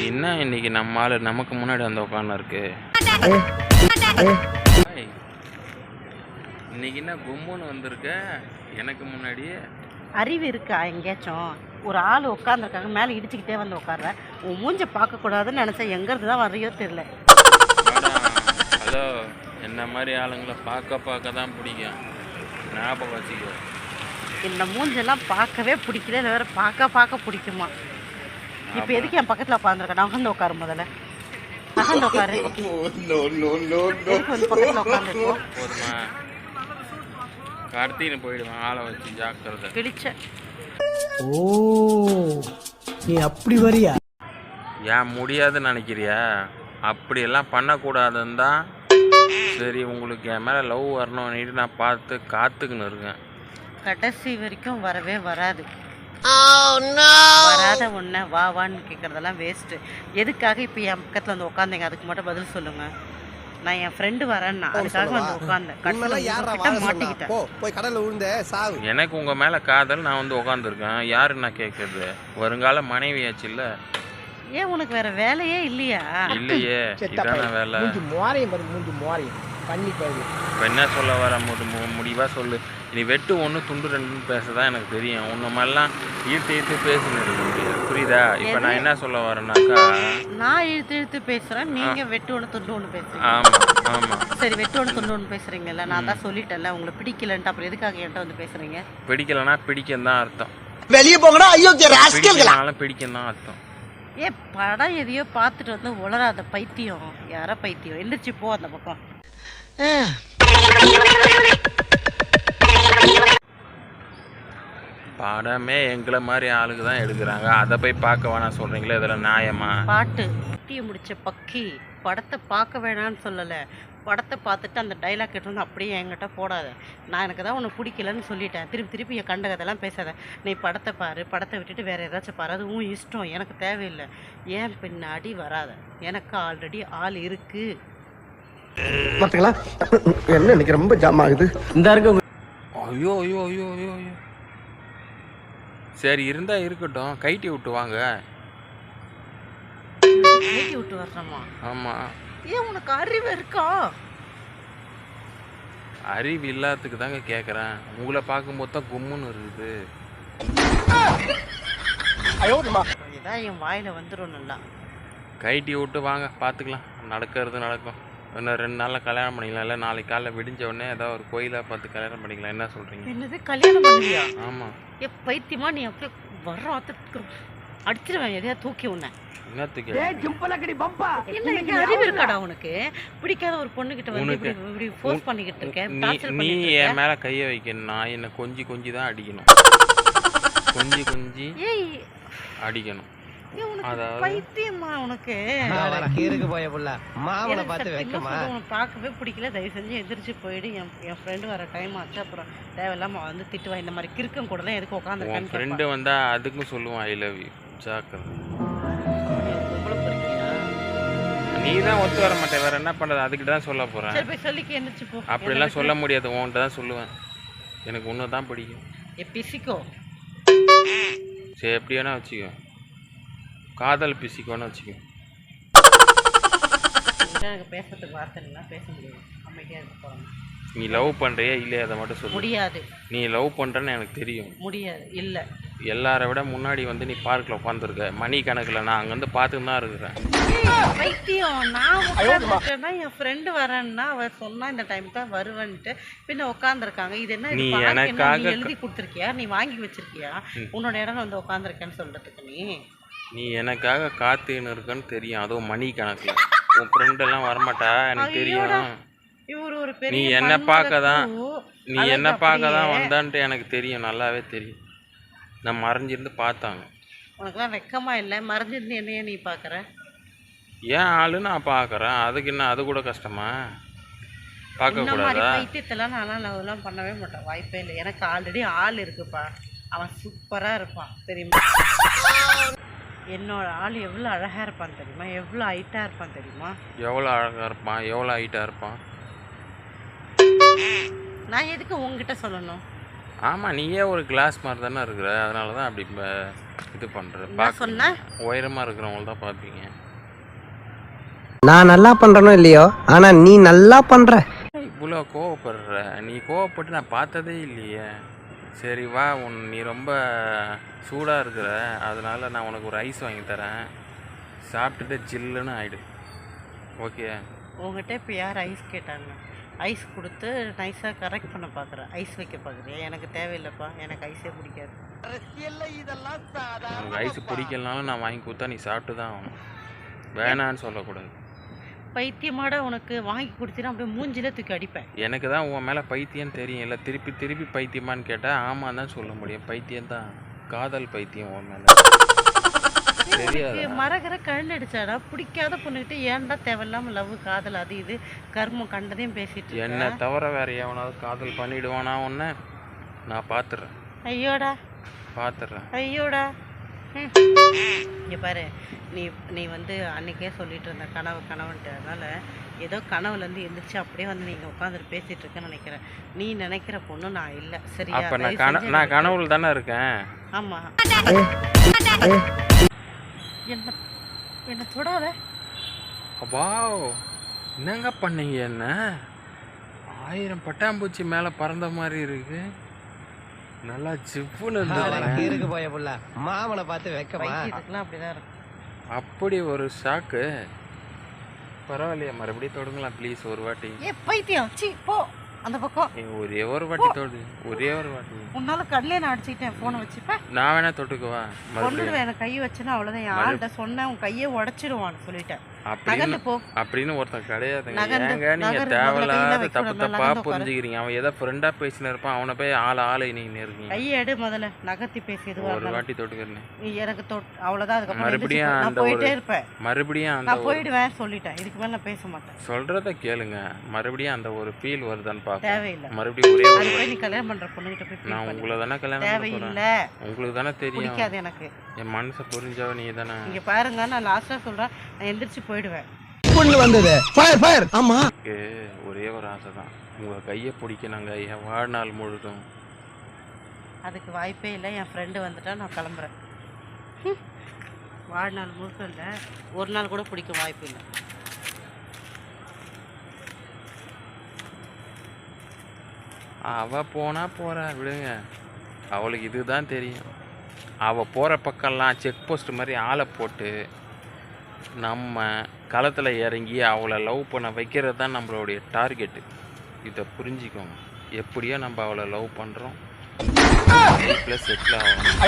என்ன இன்னைக்கு நம்ம ஆளு நமக்கு முன்னாடி வந்து உட்காந்து இருக்கு. இன்னைக்கு என்ன கும்முன்னு வந்திருக்க எனக்கு முன்னாடியே. அறிவு இருக்கா எங்கேயாச்சும்? ஒரு ஆள் உட்காந்துருக்காங்க, மேலே இடிச்சுக்கிட்டே வந்து உட்கார்ற. உன் மூஞ்ச பார்க்கக்கூடாதுன்னு நினச்சேன், எங்கேருந்து தான் வரையோ தெரியல. ஹலோ, என்ன மாதிரி ஆளுங்களை பார்க்க தான் பிடிக்கும், ஞாபகம் வச்சுக்கோ. இந்த மூஞ்செல்லாம் பார்க்கவே பிடிக்கல, இல்லை வேறு பார்க்க பிடிக்குமா? இப்போ எதுக்கு என் பக்கத்தில் உட்காந்துருக்கேன்? நான் வந்து உட்காரு, முதல்ல நகர்ந்து உட்காரு. வந்து பக்கத்தில் உட்காந்துருக்கோம் போதுமா? கடத்தின்னு போயிடுவேன் ஆளை வச்சு, ஜாக்கிரதை. கிழிச்ச. ஓ, நீ அப்படி வரியா? ஏன் முடியாதுன்னு நினைக்கிறியா? அப்படியெல்லாம் பண்ணக்கூடாதுன்னு தான் சரி உங்களுக்கு என் மேலே லவ் வரணும்னு நான் பார்த்து காத்துக்குன்னு இருக்கேன். கடைசி வரைக்கும் வரவே வராது. வராத ஒன்றை வா வான்னு கேட்குறதெல்லாம் வேஸ்ட்டு. எதுக்காக இப்போ என் பக்கத்தில் வந்து உட்காந்தீங்க? அதுக்கு மட்டும் பதில் சொல்லுங்க. நான் என் ஃப்ரெண்டு வரேன்னா அதுக்காக வந்து உட்காந்தேன். எனக்கு உங்க மேல காதல், நான் வந்து உட்காந்துருக்கேன். யாரு நான் கேட்கறது? வருங்கால மனைவியாச்சு இல்ல? ஏன் உனக்கு வேற வேலையே இல்லையா? இல்லையே, இதான வேலை. இப்போ என்ன சொல்ல வர முடிவா சொல்லு. நீ வெட்டு ஒன்று துண்டு ரெண்டுன்னு பேசதான் எனக்கு தெரியும். உன்ன மாதிரிலாம் இழுத்து பேசுன்னு இருக்க முடியாது, புரியுதா? இப்போ நான் என்ன சொல்ல வரேன்னாக்கா, நான் இழுத்து பேசுறேன், நீங்க வெட்டு ஒன்று துண்டு ஒன்று பேசுறீங்க. ஆமா ஆமா, சரி, வெட்டு ஒன்று துண்டு ஒன்று பேசுறீங்கல்ல, நான் தான் சொல்லிட்டேன்ல உங்களை பிடிக்கலன்ட்டு. அப்புறம் எதுக்காக என்கிட்ட வந்து பேசுறீங்க? பிடிக்கலன்னா பிடிக்கும் தான் அர்த்தம். வெளியே போங்கடா, ஐயோ பிடிக்கலனாலும் பிடிக்கும் தான் அர்த்தம். ஏ, படம் எதையோ பார்த்துட்டு வந்து உளராத பைத்தியம். யாரா பைத்தியம்? எந்திரிச்சு போ அந்த பக்கம். படமே எங்களை மாதிரி ஆளுக்கு தான் எடுக்கிறாங்க, அதை போய் பார்க்க வேணாம் சொல்றீங்களே, இதெல்லாம் நியாயமா? பாட்டு தீய முடிச்ச பக்கி படத்தை பார்க்க வேணான்னு சொல்லலை. படத்தை பார்த்துட்டு அந்த டைலாக் கேட்டு வந்து அப்படியே என்கிட்ட போடாத. நான் எனக்கு தான் உனக்கு பிடிக்கலன்னு சொல்லிட்டேன். திருப்பி என் கண்டகதெல்லாம் பேசாத. நீ படத்தை பாரு, படத்தை விட்டுட்டு வேற ஏதாச்சும் பாரு, அதுவும் இஷ்டம், எனக்கு தேவையில்லை. ஏன் பின்னாடி வராத, எனக்கு ஆல்ரெடி ஆள் இருக்கு. என்ன இன்னைக்கு ரொம்ப ஜாம் ஆகுது. இந்த இருக்கு. ஐயோ ஐயோ ஐயோ ஐயோ ஐயோ. சரி, இருந்தா இருக்கட்டும், கைட்டி விட்டு வாங்க. கைட்டி விட்டு வர்றோமா? ஆமா. ஏன் உனக்கு அறிவு இருக்கா? அறிவு இல்லாததுக்கு தாங்க கேட்குறேன். உங்களை பார்க்கும்போது தான் கும்முன்னு இருக்குது. இதான் என் வாயில வந்துடும். நல்லா கைட்டி விட்டு வாங்க, பார்த்துக்கலாம். நடக்கிறது நடக்கும். இன்னும் 2 நாளில் கல்யாணம் பண்ணிக்கலாம், இல்லை நாளைக்கு காலைல விடிஞ்ச உடனே ஏதாவது ஒரு கோயிலாக பார்த்து கல்யாணம் பண்ணிக்கலாம். என்ன சொல்கிறீங்க? என்னது, கல்யாணம் பண்ணுவியா? ஆமாம். பைத்தியமா நீ? அப்படியே வர்ற அடிச்சிருவேன், எதையா தூக்கி உன்னை. என்னத்துக்கு? அறிவு இருக்காடா உனக்கு? பிடிக்காத ஒரு பொண்ணுகிட்ட வந்து இப்படி ஃபோர்ஸ் பண்ணிக்கிட்டு இருக்க. நீ என் மேல கைய வைக்கணும், நான் என்ன கொஞ்சி தான் அடிக்கணும். கொஞ்சி அடிக்கணும். பைத்தியமா உனக்கு? பார்க்கவே பிடிக்கல, தயவு செஞ்சு எதிர்த்து போயிடு. என் ஃப்ரெண்டு வர டைம் ஆச்சு, அப்புறம் தேவையில்லாம வந்து திட்டுவா. இந்த மாதிரி கிறுக்கம் கூட எதுக்கு உட்காந்துருக்கேன்? ஃப்ரெண்டு வந்தா அதுக்கும் சொல்லுவான் ஐ லவ் யூ. ஜாக்கிரதை. நீ தான் ஒத்து வர மாட்டேன், வேற என்ன பண்றது? அதுக்கிட்ட தான் சொல்ல போறேன். அப்படிலாம் சொல்ல முடியாது, உன்கிட்ட தான் சொல்லுவேன். எனக்கு ஒன்று தான் பிடிக்கும். பிசிக்கோ. சரி, எப்படி வேணா வச்சுக்கோ, காதல் பிசிக்கோன்னு வச்சுக்கோ. எனக்கு பேசுறதுக்கு வார்த்தை இல்லைன்னா பேச முடியாது, அமைதியாக இருக்க போகிறேன். நீ லவ் பண்ணுறியா இல்லையா அதை மட்டும் சொல்லு. முடியாது. நீ லவ் பண்ணுறேன்னு எனக்கு தெரியும். முடியாது. இல்லை, எல்லாரை விட முன்னாடி வந்து நீ பார்க்கில் உட்காந்துருக்க மணி கணக்கில். நான் அங்கேருந்து பார்த்துன்னு தான் இருக்கிறேன். பைத்தியம். நான் உட்காந்துருக்கேன்னா என் ஃப்ரெண்டு வரேன்னா அவர் சொன்னா இந்த டைம் தான் வருவேன்ட்டு பின்ன உட்காந்துருக்காங்க. இது என்ன? நீ எனக்காக எழுதி கொடுத்துருக்கியா? நீ வாங்கி வச்சிருக்கியா? உன்னோட இடம் வந்து உட்காந்துருக்கேன்னு சொல்றதுக்கு நீ எனக்காக காத்துன்னு இருக்கன்னு தெரியும், அதுவும் மணி கணக்கில். உன் ஃப்ரெண்டெல்லாம் வரமாட்டா எனக்கு தெரியும். நீ என்ன பார்க்க தான் வந்தான்ட்டு எனக்கு தெரியும், நல்லாவே தெரியும். நான் மறைஞ்சிருந்து பார்த்தாங்க. உனக்குலாம் வெக்கமா இல்லை? மறைஞ்சிருந்து என்னையே நீ பார்க்குற? ஏன் ஆளு நான் பார்க்குறேன், அதுக்கு என்ன அது கூட கஷ்டமா? பார்க்கக்கூடாதா? பைத்தியத்தெல்லாம் நான்லாம் லவ்லாம் பண்ணவே மாட்டேன், வாய்ப்பே இல்லை. எனக்கு ஆல்ரெடி ஆள் இருக்குப்பா, அவன் சூப்பராக இருப்பான் தெரியுமா? என்னோட ஆள் எவ்வளோ அழகாக இருப்பான் தெரியுமா? எவ்வளோ ஹைட்டாக இருப்பான் தெரியுமா? எவ்வளோ அழகாக இருப்பான், எவ்வளோ ஹைட்டாக இருப்பான்? நான் எதுக்கு உங்ககிட்ட சொல்லணும்? ஆமாம், நீயே ஒரு கிளாஸ் மாதிரி தானே இருக்கிற, அதனால தான் அப்படி இது பண்ணுற. நான் சொன்னேன் உயரமாக இருக்கிறவங்கள தான் பார்ப்பீங்க. நான் நல்லா பண்றனோ இல்லையோ, ஆனா நீ நல்லா பண்ற. இவ்வளோ கோவப்படுற, நீ கோவப்பட்டு நான் பார்த்ததே இல்லையே. சரி வா, நீ ரொம்ப சூடாக இருக்கிற, அதனால நான் உனக்கு ஒரு ஐஸ் வாங்கி தரேன், சாப்பிட்டுட்டு ஜில்லுன்னு ஆயிடு. ஓகே? உங்ககிட்ட இப்போ யார் ஐஸ் கேட்டாங்க? ஐஸ் கொடுத்து நைஸாக கரெக்ட் பண்ண பார்க்குறேன். ஐஸ் வைக்க பார்க்குறேன். எனக்கு தேவையில்லைப்பா, எனக்கு ஐஸே பிடிக்காது. உனக்கு ஐஸ் பிடிக்கலனாலும் நான் வாங்கி கொடுத்தா நீ சாப்பிட்டு தான் ஆகணும், வேணான்னு சொல்லக்கூடாது. பைத்தியமாட உனக்கு வாங்கி கொடுத்தீங்கன்னா அப்படியே மூஞ்சில தூக்கி அடிப்பேன். எனக்கு தான் உன் மேலே பைத்தியம் தெரியும். இல்லை திருப்பி திருப்பி பைத்தியமான்னு கேட்டால் ஆமாம் தான் சொல்ல முடியும். பைத்தியம் தான், காதல் பைத்தியம் உன் மேலே. தெரியாது, மரகர கழண்டு அடிச்சாடா. பிடிக்காத பொண்ணுகிட்ட ஏன்டா தேவையில்லாம லவ் காதல் அது இது கர்மம் கண்டதையும் பேசிட்டு இருக்க? என்னை தவிர வேற எவனாவது காதல் பண்ணிடுவானா உன்னை? நான் பார்த்துட்றேன். ஐயோடா பார்த்துட்றேன். ஐயோடா. இங்க பாரு, நீ வந்து அன்னைக்கே சொல்லிட்டு இருந்த கனவுன்ட்டு, அதனால ஏதோ கனவுலேருந்து எந்திரிச்சு அப்படியே வந்து நீங்கள் உட்காந்துட்டு பேசிட்டு இருக்கேன்னு நினைக்கிறேன். நீ நினைக்கிற பொண்ணு நான் இல்லை, சரியா? அப்போ நான் கனவுல தானே இருக்கேன். ஆமாம். என்ன தொடாத. வாவ், என்னங்க பண்ணீங்க? என்ன 1000 பட்டாம்பூச்சி மேலே பறந்த மாதிரி இருக்கு. நல்லா ஜிப்புன்னு இருக்கு போய புள்ள மாமனை பார்த்து வைக்கமா. பைத்தியத்துக்குலாம் அப்படிதான் இருக்கும். அப்படி ஒரு ஷாக்கு. பரவாயில்லையா, மறுபடியும் தொடுங்களா ப்ளீஸ் ஒரு வாட்டி. ஏ பைத்தியம், சீ போ அந்த பக்கம். ஒரே ஒரு வாட்டி தொடு, ஒரே ஒரு வாட்டி. உன்னால கடலே நான் அடிச்சுக்கிட்டேன், போனை வச்சுப்பேன். நான் வேணா தொட்டுக்குவா? கொண்டுடுவேன். எனக்கு கை வச்சுன்னா அவ்வளோதான். என் ஆள்கிட்ட சொன்னேன், உன் கையை உடச்சிடுவான்னு சொல்லிட்டேன். நகர்ந்து போ அப்படின்னு ஒருத்தன் கிடையாதுங்க. நகர்ந்து, ஏங்க நீங்க நகர்ந்து, தேவையில்லாத முதல்ல தப்பு கையில தப்பா வைக்கணும், புரிஞ்சுக்கிறீங்க. அவன் ஏதோ ஃப்ரெண்டா பேசினு இருப்பான், அவனை போய் ஆளை நீங்க இருக்கீங்க. கையை எடு முதல்ல, நகர்த்தி பேசிடுவா. ஒரு வாட்டி தொட்டுக்கிறேன். நீ எனக்கு அவ்வளோதான். அதுக்கப்புறம் மறுபடியும் நான் அந்த போயிட்டே இருப்பேன். மறுபடியும் அந்த நான் போயிடுவேன் சொல்லிட்டேன். இதுக்கு மேல நான் பேச மாட்டேன். சொல்றத கேளுங்க. மறுபடியும் அந்த ஒரு ஃபீல் வருதான்னு பாக்க. தேவையில்லை. மறுபடியும் ஒரே அது போய் நீ கல்யாணம் பண்ற பொண்ணுகிட்ட போய் feel நான் பண்ணு. உங்களை தானே கல்யாணம் பண்ண போறேன். தேவையில்லை. உங்களுக்கு தானே தெரியும். பிடிக்காது எனக்கு. என் மனசை புரிஞ்சவ நீ தானே. இங்க பாருங்க, நான் லாஸ்டா சொல்றேன், நான் எந்திரிச்சு போயிடுவேன். பொண்ணு வந்தது ஃபயர் ஃபயர். ஆமா, எனக்கு ஒரே ஒரு ஆசை தான், உங்க கையை பிடிக்கணுங்க என் வாழ்நாள் முழுதும். அதுக்கு வாய்ப்பே இல்லை. என் ஃப்ரெண்டு வந்துட்டா நான் கிளம்புறேன். வாழ்நாள் முழுக்க இல்லை, ஒரு நாள் கூட பிடிக்க வாய்ப்பு இல்லை. அவ போனா போறா, விடுங்க. அவளுக்கு இதுதான் தெரியும். அவ போற பக்கம்லாம் செக் போஸ்ட் மாதிரி ஆளை போட்டு நம்ம களத்தில் இறங்கி அவளை லவ் பண்ண வைக்கிறது தான் நம்மளுடைய டார்கெட்டு. இதை புரிஞ்சுக்கோங்க. எப்படியோ நம்ம அவளை லவ் பண்ணுறோம், ப்ளஸ் செட்டில் ஆகணும்.